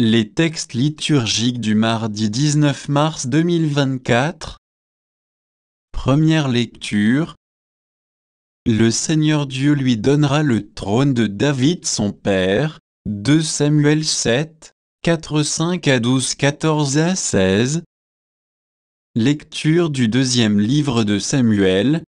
Les textes liturgiques du mardi 19 mars 2024. Première lecture. Le Seigneur Dieu lui donnera le trône de David son père. 2 Samuel 7, 4-5 à 12, 14 à 16. Lecture du deuxième livre de Samuel.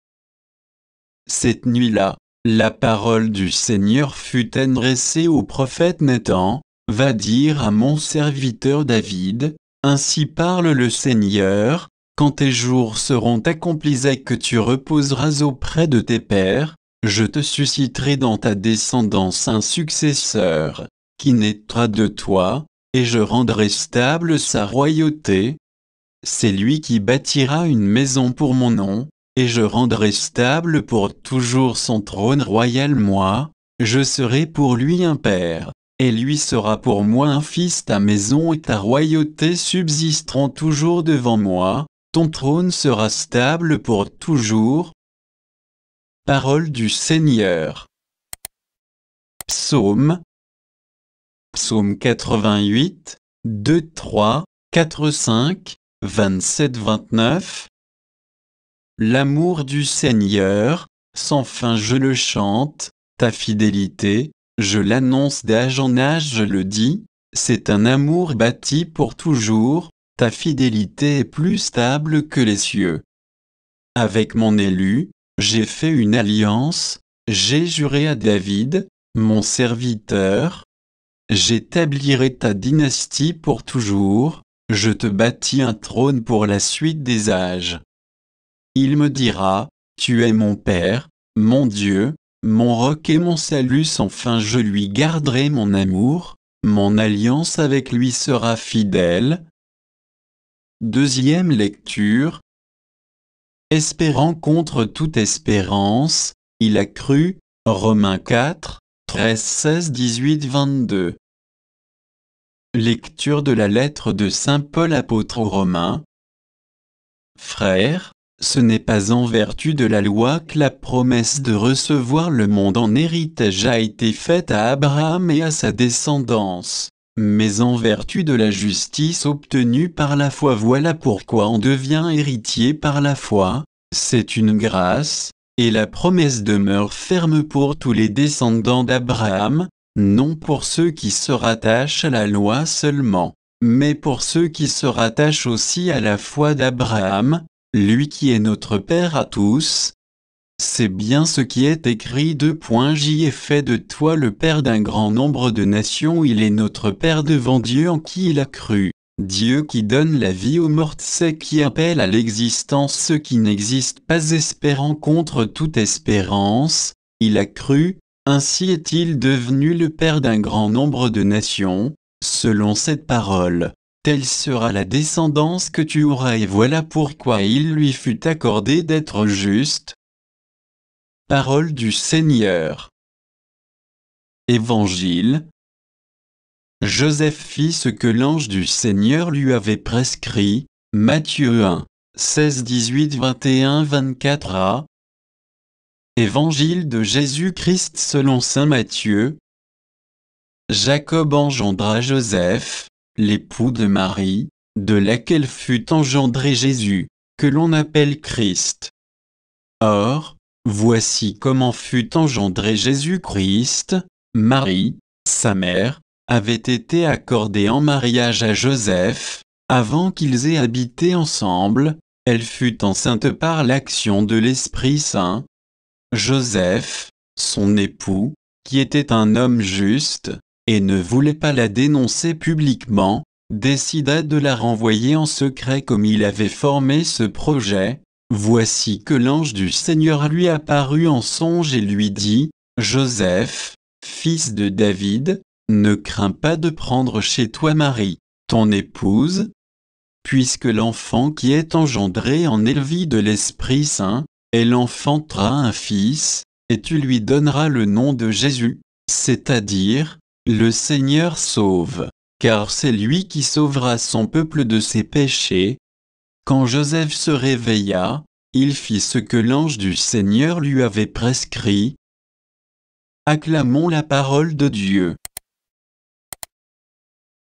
Cette nuit-là, la parole du Seigneur fut adressée au prophète Nathan. Va dire à mon serviteur David, ainsi parle le Seigneur, quand tes jours seront accomplis et que tu reposeras auprès de tes pères, je te susciterai dans ta descendance un successeur, qui naîtra de toi, et je rendrai stable sa royauté. C'est lui qui bâtira une maison pour mon nom, et je rendrai stable pour toujours son trône royal. Moi, je serai pour lui un père. Et lui sera pour moi un fils. Ta maison et ta royauté subsisteront toujours devant moi, ton trône sera stable pour toujours. Parole du Seigneur. Psaume. Psaume 88, 2, 3, 4, 5, 27, 29. L'amour du Seigneur, sans fin je le chante, ta fidélité, je l'annonce d'âge en âge, je le dis, c'est un amour bâti pour toujours, ta fidélité est plus stable que les cieux. Avec mon élu, j'ai fait une alliance, j'ai juré à David, mon serviteur. J'établirai ta dynastie pour toujours, je te bâtis un trône pour la suite des âges. Il me dira, tu es mon Père, mon Dieu, mon roc et mon salut, sans fin je lui garderai mon amour, mon alliance avec lui sera fidèle. Deuxième lecture. Espérant contre toute espérance, il a cru, Romains 4, 13, 16, 18, 22. Lecture de la lettre de Saint Paul apôtre aux Romains. Frères, ce n'est pas en vertu de la loi que la promesse de recevoir le monde en héritage a été faite à Abraham et à sa descendance, mais en vertu de la justice obtenue par la foi. Voilà pourquoi on devient héritier par la foi, c'est une grâce, et la promesse demeure ferme pour tous les descendants d'Abraham, non pour ceux qui se rattachent à la loi seulement, mais pour ceux qui se rattachent aussi à la foi d'Abraham, lui qui est notre Père à tous. C'est bien ce qui est écrit. J'y ai fait de toi le Père d'un grand nombre de nations. Il est notre Père devant Dieu en qui il a cru. Dieu qui donne la vie aux morts, c'est qui appelle à l'existence ceux qui n'existent pas, espérant contre toute espérance. Il a cru, ainsi est-il devenu le Père d'un grand nombre de nations, selon cette parole. Telle sera la descendance que tu auras, et voilà pourquoi il lui fut accordé d'être juste. Parole du Seigneur. Évangile. Joseph fit ce que l'ange du Seigneur lui avait prescrit, Matthieu 1, 16, 18, 21, 24a. Évangile de Jésus-Christ selon saint Matthieu. Jacob engendra Joseph, l'époux de Marie, de laquelle fut engendré Jésus, que l'on appelle Christ. Or, voici comment fut engendré Jésus-Christ. Marie, sa mère, avait été accordée en mariage à Joseph, avant qu'ils aient habité ensemble, elle fut enceinte par l'action de l'Esprit Saint. Joseph, son époux, qui était un homme juste, et ne voulait pas la dénoncer publiquement, décida de la renvoyer en secret comme il avait formé ce projet. Voici que l'ange du Seigneur lui apparut en songe et lui dit, Joseph, fils de David, ne crains pas de prendre chez toi Marie, ton épouse, puisque l'enfant qui est engendré en est le vie de l'Esprit Saint, elle enfantera un fils, et tu lui donneras le nom de Jésus, c'est-à-dire, le Seigneur sauve, car c'est lui qui sauvera son peuple de ses péchés. Quand Joseph se réveilla, il fit ce que l'ange du Seigneur lui avait prescrit. Acclamons la parole de Dieu.